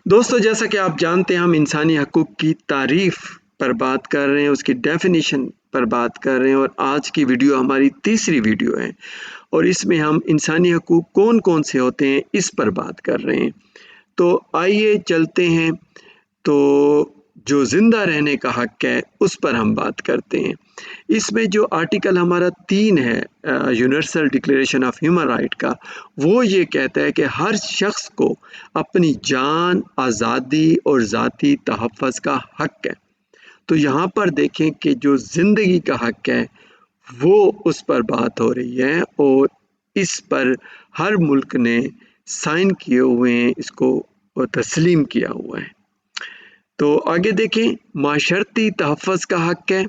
दोस्तों, जैसा कि आप जानते हैं, हम इंसानी हकूक़ की तारीफ़ पर बात कर रहे हैं, उसकी डेफिनेशन पर बात कर रहे हैं और आज की वीडियो हमारी तीसरी वीडियो है और इसमें हम इंसानी हकूक़ कौन-कौन से होते हैं, इस पर बात कर रहे हैं। तो आइए चलते हैं, तो जो ज़िंदा रहने का हक़ है, उस पर हम बात करते हैं। इसमें जो आर्टिकल हमारा 3 है universal declaration of human right का, वो ये कहता है कि हर शख्स को अपनी जान, आज़ादी और ज़ाती तहफ़्फ़ुज़ का हक़ है। तो यहाँ पर देखें कि जो ज़िंदगी का हक़ है, वो उस पर बात हो रही है और इस पर हर मुल्क ने साइन किए हुए हैं, इसको तस्लीम किया हुआ है। तो आगे देखें, माशरती तहफ़्फ़ुज़ का हक़ है।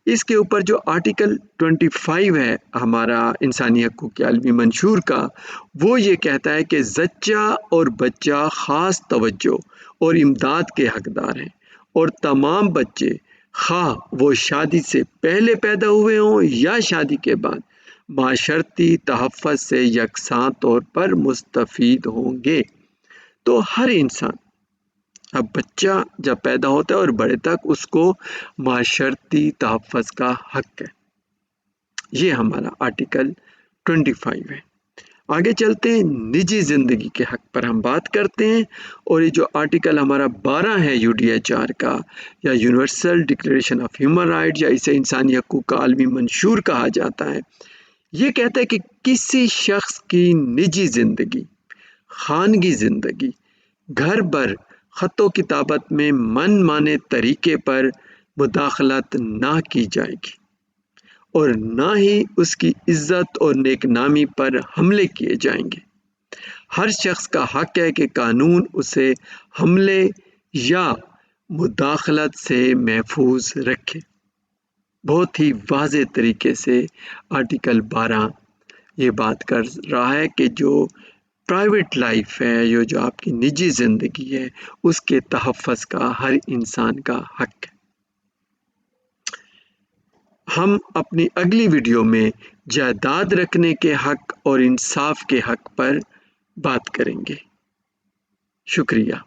इसके ऊपर जो आर्टिकल 25 है हमारा इंसानी हकूक़ के आलमी मंशूर का, वो ये कहता है कि ज़च्चा और बच्चा ख़ास तवज्जो और इमदाद के हक़दार हैं और तमाम बच्चे, ख़्वाह वो शादी से पहले पैदा हुए हों या शादी के बाद, माशरती तहफ़्फ़ुज़ से यकसां तौर पर मुस्तफ़ीद होंगे। तो हर इंसान, अब बच्चा जब पैदा होता है और बड़े तक, उसको माशरती तहफ़्फ़ुज़ का हक़ है। ये हमारा आर्टिकल 25 है। आगे चलते हैं, निजी ज़िंदगी के हक़ पर हम बात करते हैं और ये जो आर्टिकल हमारा 12 है यूडीएचआर का, या universal declaration of human rights, या इसे इंसानी हकूक़ का आलमी मंशूर कहा जाता है। ये कहता है कि किसी शख्स की निजी ज़िंदगी, ख़ानगी ज़िंदगी, घर भर ख़तो किताबत में मनमाने तरीके पर मुदाख़लत ना की जाएगी और ना ही उसकी इज़्ज़त और नेकनामी पर हमले किए जाएंगे। हर शख्स का हक़ है कि कानून उसे हमले या मुदाख़लत से महफूज रखे। बहुत ही वाज़ेह तरीके से आर्टिकल 12 ये बात कर रहा है कि जो प्राइवेट लाइफ है, ये जो आपकी निजी ज़िंदगी है, उसके तहफ़्फ़ुज़ का हर इंसान का हक़ है। हम अपनी अगली वीडियो में जायदाद रखने के हक़ और इंसाफ के हक़ पर बात करेंगे। शुक्रिया।